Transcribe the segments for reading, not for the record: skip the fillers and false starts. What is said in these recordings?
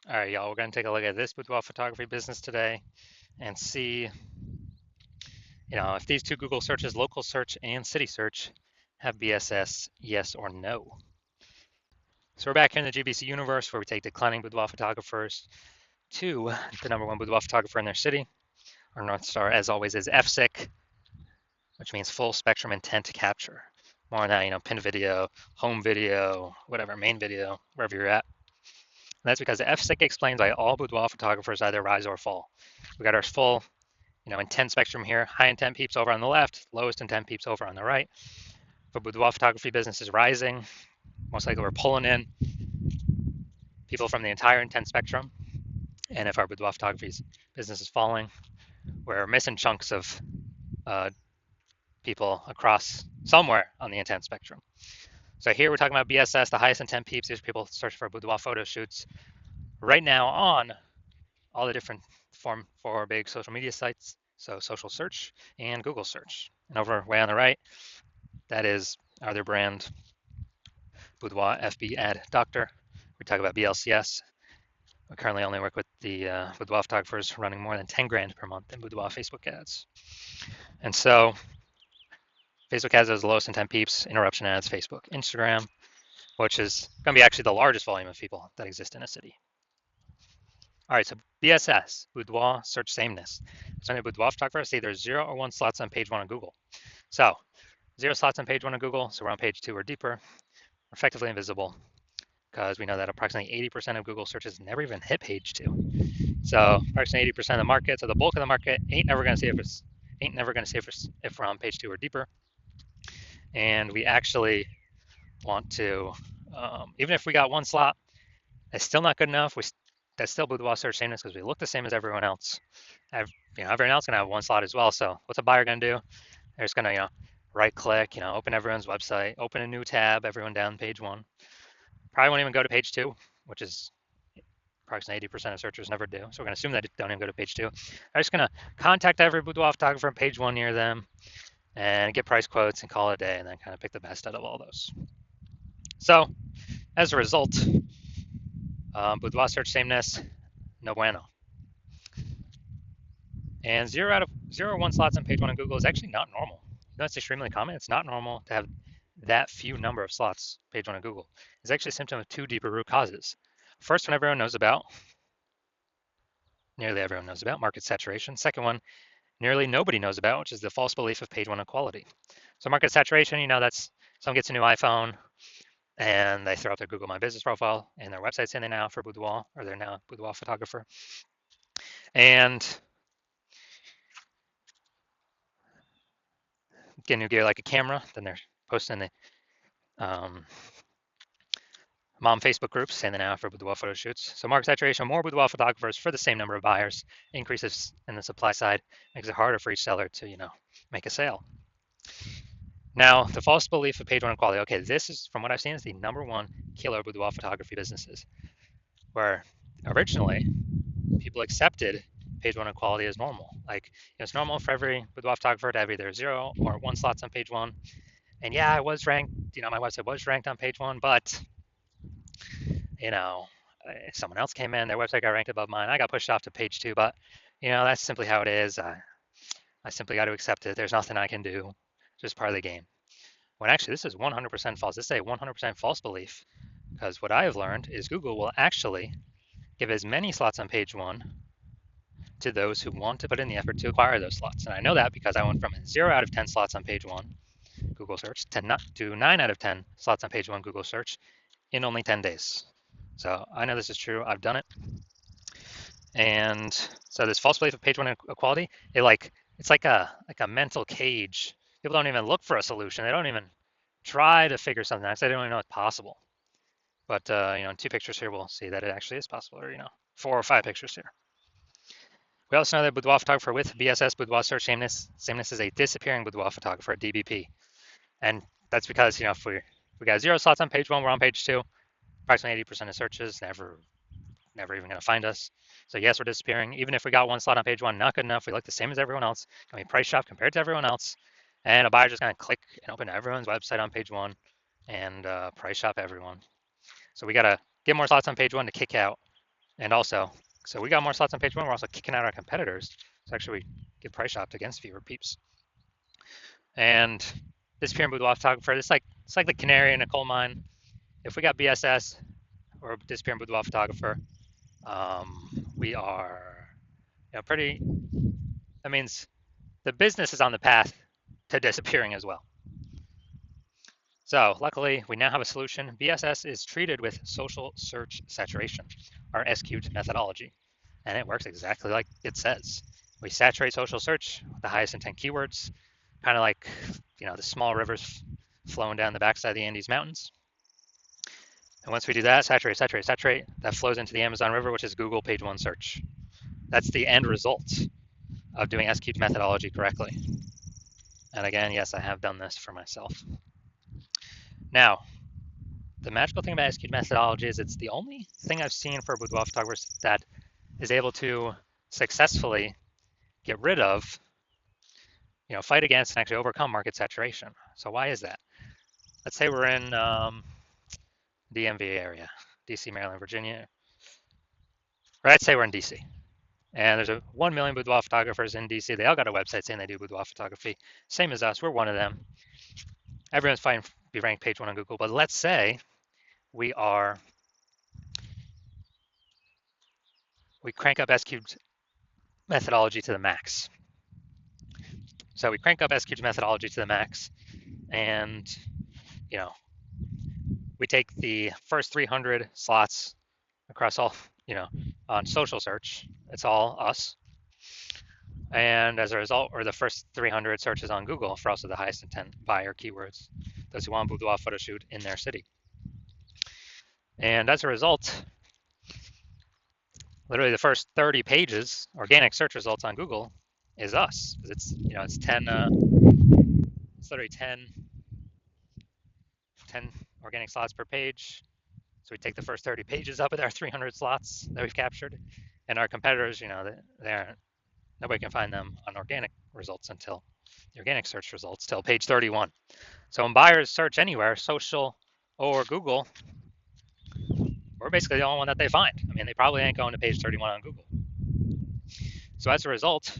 All right, y'all, we're going to take a look at this boudoir photography business today and see, if these two Google searches, local search and city search, have BSS, yes or no. So we're back here in the GBC universe where we take declining boudoir photographers to the number one boudoir photographer in their city. Our North Star, as always, is FSIC, which means full spectrum intent capture. More on that, pin video, home video, whatever, main video, wherever you're at. And that's because the FSIC explains why all boudoir photographers either rise or fall. We got our full intent spectrum here. High intent peeps over on the left, lowest intent peeps over on the right. If boudoir photography business is rising, most likely we're pulling in people from the entire intent spectrum. And if our boudoir photography business is falling, we're missing chunks of people across somewhere on the intent spectrum. So here we're talking about BSS, the highest intent peeps. These are people searching for boudoir photo shoots right now on all the different four big social media sites. So social search and Google search. And over way on the right, that is our other brand, Boudoir FB Ad Doctor. We talk about BLCS. We currently only work with the boudoir photographers running more than 10 grand per month in boudoir Facebook ads. And so Facebook ads has the lowest intent peeps, interruption ads, Facebook, Instagram, which is going to be actually the largest volume of people that exist in a city. All right, so BSS, boudoir search sameness. So in a boudoir photographer, see there's 0 or 1 slots on page 1 of Google. So 0 slots on page 1 of Google, so we're on page 2 or deeper, effectively invisible, because we know that approximately 80% of Google searches never even hit page 2. So approximately 80% of the market, so the bulk of the market ain't never going to see if we're on page 2 or deeper. And we actually want to, even if we got 1 slot, that's still not good enough. That's still boudoir search sameness because we look the same as everyone else. Everyone else gonna have 1 slot as well. So what's a buyer gonna do? They're just gonna, right click, open everyone's website, open a new tab, everyone down page 1. Probably won't even go to page 2, which is approximately 80% of searchers never do. So we're gonna assume that they don't even go to page 2. They're just gonna contact every boudoir photographer on page 1 near them and get price quotes and call it a day and then kind of pick the best out of all those. So as a result, boudoir search sameness, no bueno. And 0 or 1 slots on page 1 of Google is actually not normal. That's extremely common. It's not normal to have that few number of slots page 1 of Google. It's actually a symptom of 2 deeper root causes. First one everyone knows about, nearly everyone knows about, market saturation. Second one, nearly nobody knows about, which is the false belief of page 1 equality. So market saturation, that's someone gets a new iPhone and they throw out their Google My Business profile and their website saying they're now for boudoir, or they're now a boudoir photographer. And get a new gear like a camera, then they're posting the mom Facebook groups saying they're now for boudoir photo shoots. So market saturation, more boudoir photographers for the same number of buyers, increases in the supply side, makes it harder for each seller to, make a sale. Now, the false belief of page 1 equality. Okay, this is, from what I've seen, is the number 1 killer boudoir photography businesses, where originally people accepted page 1 equality as normal. Like, it's normal for every boudoir photographer to have either 0 or 1 slots on page 1. And yeah, I was ranked, my website was ranked on page 1, but, if someone else came in, their website got ranked above mine, I got pushed off to page 2, but, that's simply how it is. I simply got to accept it. There's nothing I can do. It's just part of the game. When actually, this is 100% false. This is a 100% false belief, because what I have learned is Google will actually give as many slots on page 1 to those who want to put in the effort to acquire those slots. And I know that because I went from 0 out of 10 slots on page 1 Google search to 9 out of 10 slots on page 1 Google search in only 10 days. So I know this is true. I've done it. And so this false belief of page 1 equality, it's like a mental cage. People don't even look for a solution. They don't even try to figure something out. They don't even know it's possible. But in 2 pictures here, we'll see that it actually is possible. Or 4 or 5 pictures here. We also know that boudoir photographer with BSS, boudoir search sameness is a disappearing boudoir photographer, DBP. And that's because, if we got 0 slots on page 1, we're on page 2. Approximately 80% of searches never even going to find us. So yes, we're disappearing. Even if we got 1 slot on page 1, not good enough. We look the same as everyone else. Can we price shop compared to everyone else? And a buyer just going to click and open everyone's website on page 1 and price shop everyone. So we got to get more slots on page 1 to kick out And also, so we got more slots on page one. We're also kicking out our competitors. So actually, we get price shopped against fewer peeps. And disappearing boudoir photographer, it's like the canary in a coal mine. If we got BSS or disappearing boudoir photographer, we are, pretty. That means the business is on the path to disappearing as well. So luckily, we now have a solution. BSS is treated with social search saturation, our SQ'd methodology, and it works exactly like it says. We saturate social search with the highest intent keywords, kind of like the small rivers flowing down the backside of the Andes Mountains. And once we do that, saturate, that flows into the Amazon River, which is Google page one search. That's the end result of doing SQ'd methodology correctly. And again, yes, I have done this for myself. Now, the magical thing about SQ'd methodology is it's the only thing I've seen for boudoir photographers that is able to successfully get rid of, fight against and actually overcome market saturation. So why is that? Let's say we're in DMV area, DC, Maryland, Virginia. Or let's say we're in DC. And there's 1 million boudoir photographers in DC. They all got a website saying they do boudoir photography. Same as us, we're one of them. Everyone's fighting to be ranked page one on Google. But let's say we crank up SQ'd methodology to the max. So we crank up SQ'd methodology to the max, and we take the first 300 slots across all, on social search. It's all us. And as a result, or the first 300 searches on Google for also the highest intent buyer keywords, those who want boudoir photo shoot in their city. And as a result, literally the first 30 pages, organic search results on Google is us. It's, it's 10, it's literally 10 organic slots per page. So we take the first 30 pages up with our 300 slots that we've captured, and our competitors, nobody can find them on organic results until the organic search results till page 31. So when buyers search anywhere, social or Google, we're basically the only one that they find. I mean, they probably ain't going to page 31 on Google. So as a result,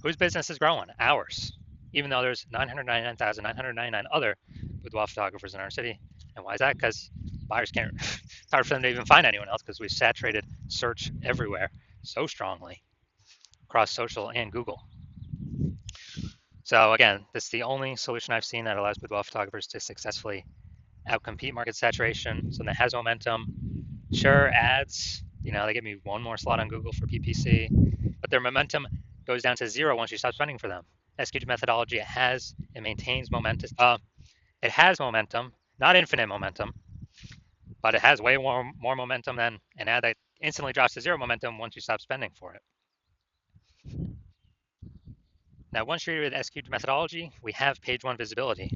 whose business is growing? Ours. Even though there's 999,999 other boudoir photographers in our city. And why is that? Because buyers can't, it's hard for them to even find anyone else because we've saturated search everywhere so strongly across social and Google. So again, this is the only solution I've seen that allows boudoir photographers to successfully outcompete market saturation. So that has momentum. Sure, ads, they give me one more slot on Google for PPC, but their momentum goes down to zero once you stop spending for them. SQ'd methodology, it maintains momentum. It has momentum, not infinite momentum, but it has way more momentum than an ad that instantly drops to zero momentum once you stop spending for it. Now, once you're with SQ'd methodology, we have page one visibility.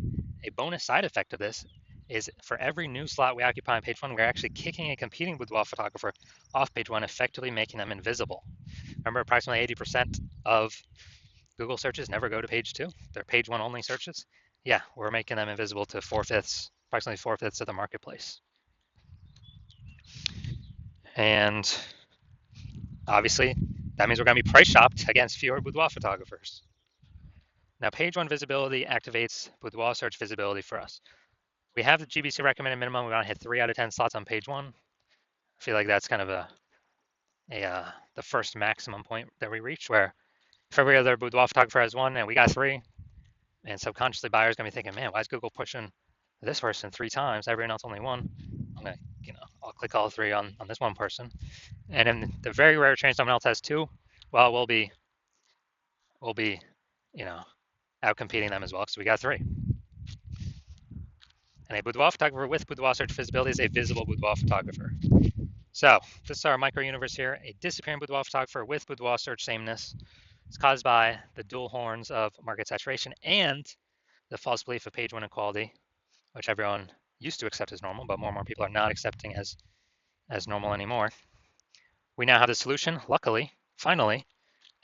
A bonus side effect of this is for every new slot we occupy on page one, we're actually kicking a competing boudoir photographer off page one, effectively making them invisible. Remember, approximately 80% of Google searches never go to page two. They're page one only searches. Yeah, we're making them invisible to approximately 4/5 of the marketplace. And obviously, that means we're going to be price shopped against fewer boudoir photographers. Now, page one visibility activates boudoir search visibility for us. We have the GBC recommended minimum. We want to hit 3 out of 10 slots on page one. I feel like that's kind of the first maximum point that we reach, where if every other boudoir photographer has one and we got 3, and subconsciously buyers gonna be thinking, man, why is Google pushing this person 3 times? Everyone else only 1. I'm gonna, I'll click all 3 on this one person. And in the very rare chance someone else has 2, well, we'll be, out competing them as well because we got 3. And a boudoir photographer with boudoir search visibility is a visible boudoir photographer. So this is our micro universe here. A disappearing boudoir photographer with boudoir search sameness is caused by the dual horns of market saturation and the false belief of page one equality, which everyone used to accept as normal, but more and more people are not accepting as normal anymore. We now have the solution, luckily, finally,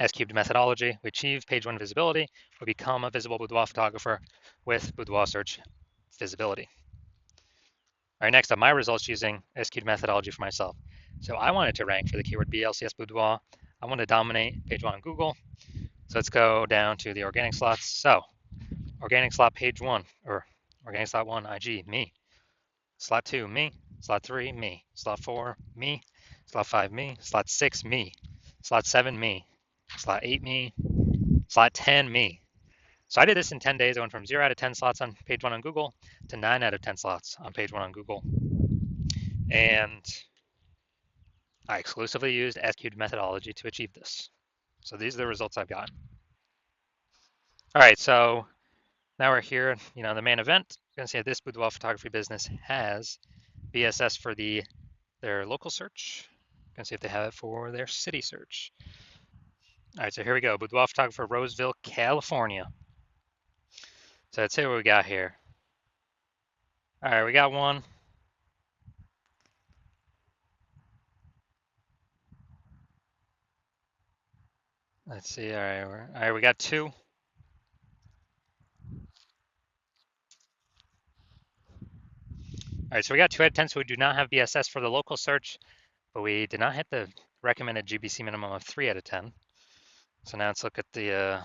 S-cubed methodology. We achieve page one visibility. We become a visible boudoir photographer with boudoir search visibility. All right, next up, my results using S-cubed methodology for myself. So I wanted to rank for the keyword BLCS Boudoir. I want to dominate page one on Google. So let's go down to the organic slots. So organic slot page one, or organic slot one, IG, me. Slot two, me. Slot three, me. Slot four, me. Slot five, me. Slot six, me. Slot seven, me. Slot eight, me. Slot 10, me. So I did this in 10 days. I went from 0 out of 10 slots on page one on Google to 9 out of 10 slots on page one on Google. And I exclusively used SQ'd methodology to achieve this. So these are the results I've gotten. All right, so now we're here, the main event. You're gonna see that this boudoir photography business has BSS for their local search. Gonna see if they have it for their city search. All right, so here we go. Boudoir photographer, Roseville, California. So let's see what we got here. All right, we got one. Let's see. All right, we got two. All right, so we got 2 out of 10, so we do not have BSS for the local search, but we did not hit the recommended GBC minimum of 3 out of 10. So now let's look at the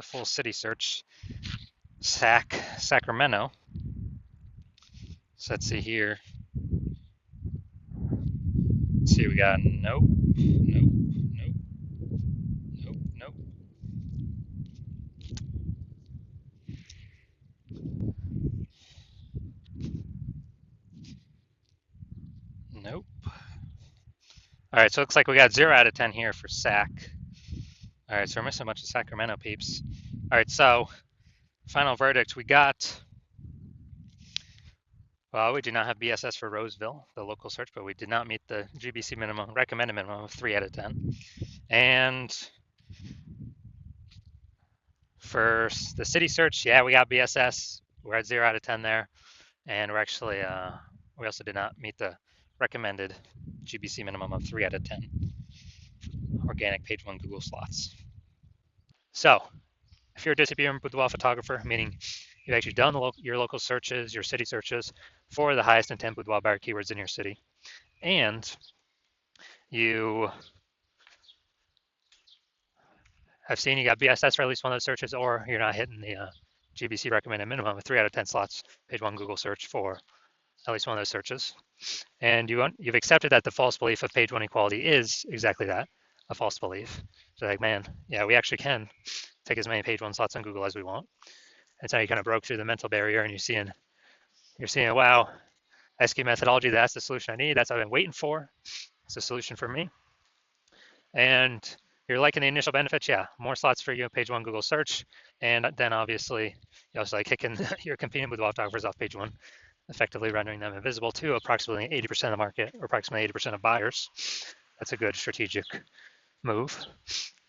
full city search. Sacramento. So let's see here. Let's see, we got nope, nope, nope, nope, nope. Nope. All right, so it looks like we got 0 out of 10 here for Sac. All right, so we're missing a bunch of Sacramento peeps. All right, so final verdict, we got, well, we do not have BSS for Roseville, the local search, but we did not meet the GBC minimum, recommended minimum of 3 out of 10. And for the city search, yeah, we got BSS. We're at 0 out of 10 there. And we're actually, we also did not meet the recommended GBC minimum of 3 out of 10 organic page one Google slots. So if you're a disappearing boudoir photographer, meaning you've actually done your local searches, your city searches for the highest intent boudoir buyer keywords in your city, and you have seen you got BSS for at least one of those searches, or you're not hitting the GBC recommended minimum of 3 out of 10 slots page one Google search for at least one of those searches, and you've accepted that the false belief of page one equality is exactly that, a false belief. So like, man, yeah, we actually can take as many page one slots on Google as we want. That's how you kind of broke through the mental barrier, and you're seeing, wow, SQ methodology, that's the solution I need. That's what I've been waiting for. It's a solution for me. And you're liking the initial benefits, yeah, more slots for you, page one Google search, and then obviously you also like kicking your competing with photographers off page one, effectively rendering them invisible to approximately 80% of the market, or approximately 80% of buyers. That's a good strategic move.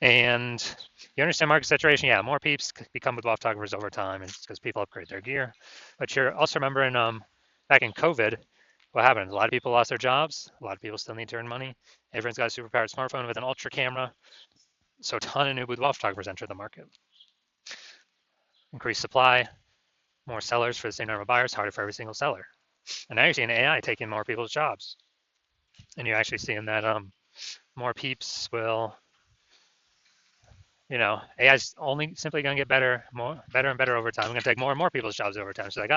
And you understand market saturation, yeah, more peeps become boudoir photographers over time, and it's because people upgrade their gear. But you're also remembering back in COVID, what happened? A lot of people lost their jobs. A lot of people still need to earn money. Everyone's got a superpowered smartphone with an ultra camera. So a ton of new boudoir photographers enter the market. Increased supply, more sellers for the same number of buyers, harder for every single seller. And now you're seeing AI taking more people's jobs. And you're actually seeing that more peeps will, AI is only simply going to get better and better over time. I'm going to take more and more people's jobs over time. So like,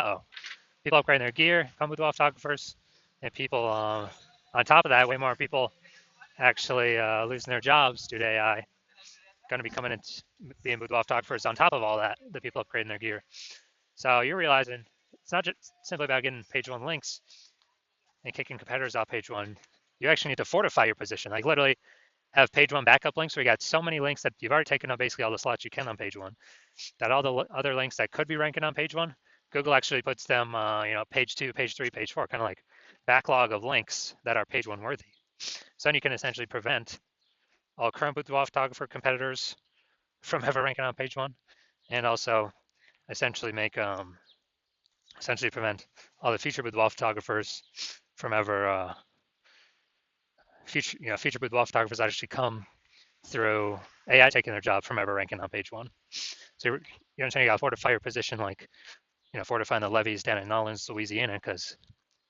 people upgrading their gear, come with photographers, and people, on top of that, way more people actually losing their jobs due to AI. Going to be coming in being boudoir photographers on top of all that, the people upgrading their gear. So you're realizing it's not just simply about getting page one links and kicking competitors off page one. You actually need to fortify your position. Like literally have page one backup links where you got so many links that you've already taken up basically all the slots you can on page one, that all the other links that could be ranking on page one, Google actually puts them, page two, page three, page four, kind of like backlog of links that are page one worthy. So then you can essentially prevent all current boudoir photographer competitors from ever ranking on page one, and also essentially prevent all the future boudoir photographers from ever future boudoir photographers actually come through AI taking their job from ever ranking on page one. So you understand you got to fortify your position, like fortifying the levees down in Nolens, Louisiana, because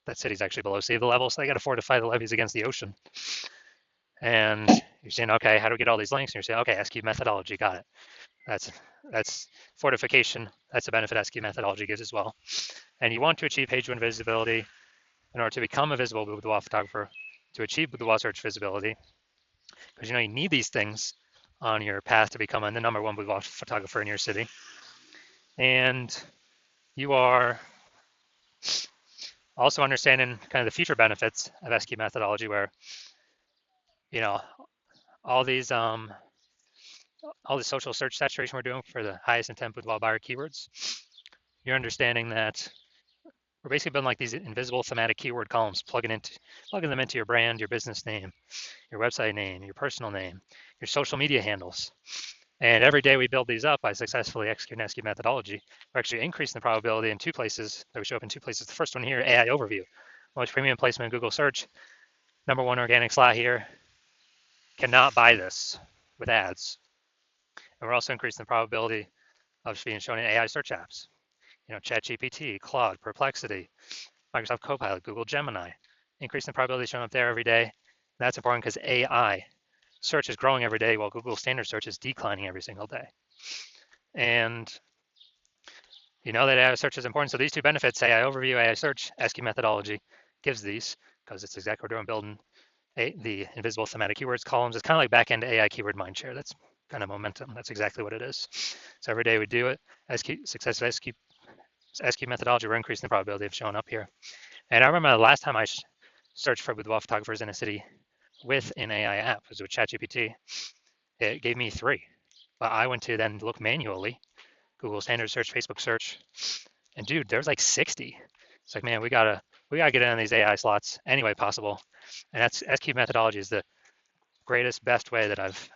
that city's actually below sea level, so they got to fortify the levees against the ocean. And you're saying, okay, how do we get all these links? And you're saying, okay, SQ methodology, got it. That's fortification. That's a benefit SQ methodology gives as well. And you want to achieve page one visibility in order to become a visible boudoir photographer, to achieve boudoir search visibility, because you need these things on your path to becoming the #1 boudoir photographer in your city. And you are also understanding kind of the future benefits of SQ methodology, where you know all these all the social search saturation we're doing for the highest intent boudoir buyer keywords. You're understanding that we're basically building like these invisible thematic keyword columns, plugging them into your brand, your business name, your website name, your personal name, your social media handles. And every day we build these up by successfully executing SQ methodology. We're actually increasing the probability in two places, that we show up in two places. The first one here, AI overview. Most premium placement in Google search. #1 organic slot here. Cannot buy this with ads. And we're also increasing the probability of being shown in AI search apps. ChatGPT, Claude, Perplexity, Microsoft Copilot, Google Gemini. Increasing the probability of showing up there every day. That's important because AI search is growing every day while Google standard search is declining every single day. And you know that AI search is important. So these two benefits, AI overview, AI search, SQ methodology gives these, because it's exactly what we're doing, building the invisible thematic keywords columns. It's kind of like back-end AI keyword mindshare. That's kind of momentum. That's exactly what it is. So every day we do it. Success of SQ methodology, we're increasing the probability of showing up here. And I remember the last time I searched for boudoir photographers in a city with an AI app, was with ChatGPT. It gave me 3, but I went to then look manually, Google standard search, Facebook search, and dude, there's like 60. It's like, man, we gotta get in on these AI slots any way possible. And that's SQ methodology is the greatest, best way that I've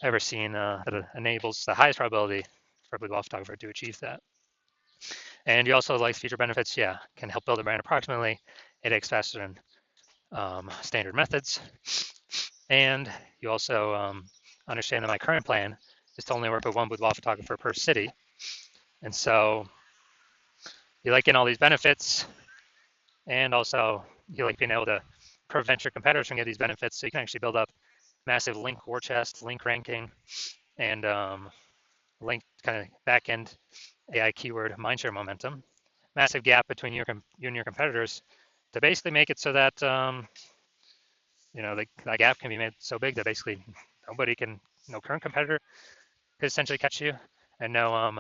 ever seen that enables the highest probability for a boudoir photographer to achieve that. And you also like feature benefits, yeah, can help build a brand approximately. It takes faster than standard methods. And you also understand that my current plan is to only work with one boudoir photographer per city. And so you like getting all these benefits, and also you like being able to prevent your competitors from getting these benefits, so you can actually build up massive link war chest, link ranking, and link kind of back-end AI keyword mindshare momentum. Massive gap between you and your competitors to basically make it so that that gap can be made so big that basically nobody can, no current competitor could essentially catch you, and no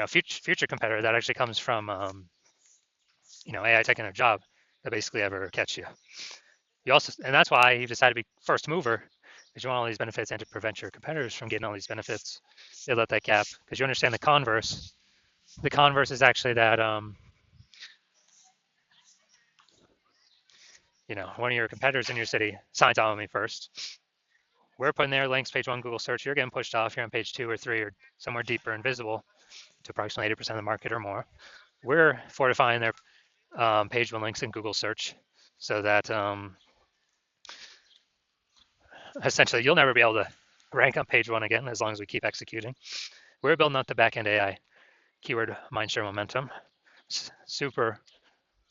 future competitor that actually comes from AI taking a job to basically ever catch you. And that's why you decided to be first mover, because you want all these benefits and to prevent your competitors from getting all these benefits. You let that gap, because you understand the converse. The converse is actually that one of your competitors in your city signs on with me first. We're putting their links, page 1 Google search. You're getting pushed off. You're on page 2 or 3 or somewhere deeper and visible to approximately 80% of the market or more. We're fortifying their page 1 links in Google search, so that essentially you'll never be able to rank on page 1 again as long as we keep executing. We're building up the backend AI keyword mindshare momentum,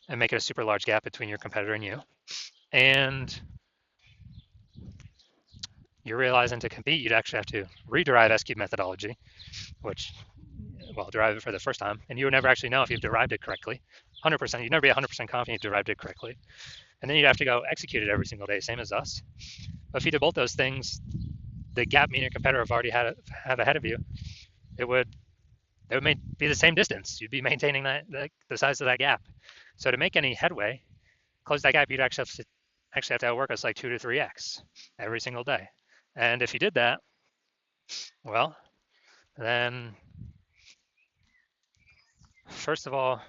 and make it a super large gap between your competitor and you. And you're realizing to compete, you'd actually have to rederive SQ methodology, derive it for the first time, and you would never actually know if you've derived it correctly. 100%, you'd never be 100% confident you derived it correctly. And then you'd have to go execute it every single day, same as us. But if you did both those things, the gap me and your competitor have already have ahead of you, it would be the same distance. You'd be maintaining the size of that gap. So to make any headway, close that gap, you'd actually have to outwork us like 2 to 3x every single day. And if you did that, well, then first of all,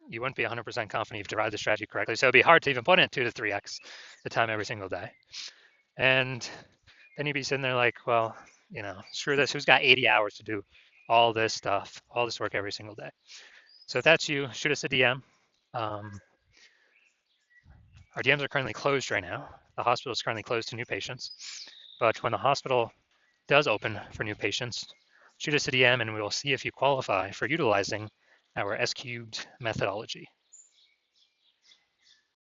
you wouldn't be 100% confident you've derived the strategy correctly. So it'd be hard to even put in 2 to 3x the time every single day. And then you'd be sitting there like, well, screw this. Who's got 80 hours to do all this stuff, all this work every single day? So if that's you, shoot us a DM. Our DMs are currently closed right now. The hospital is currently closed to new patients. But when the hospital does open for new patients, shoot us a DM and we will see if you qualify for utilizing our S cubed methodology.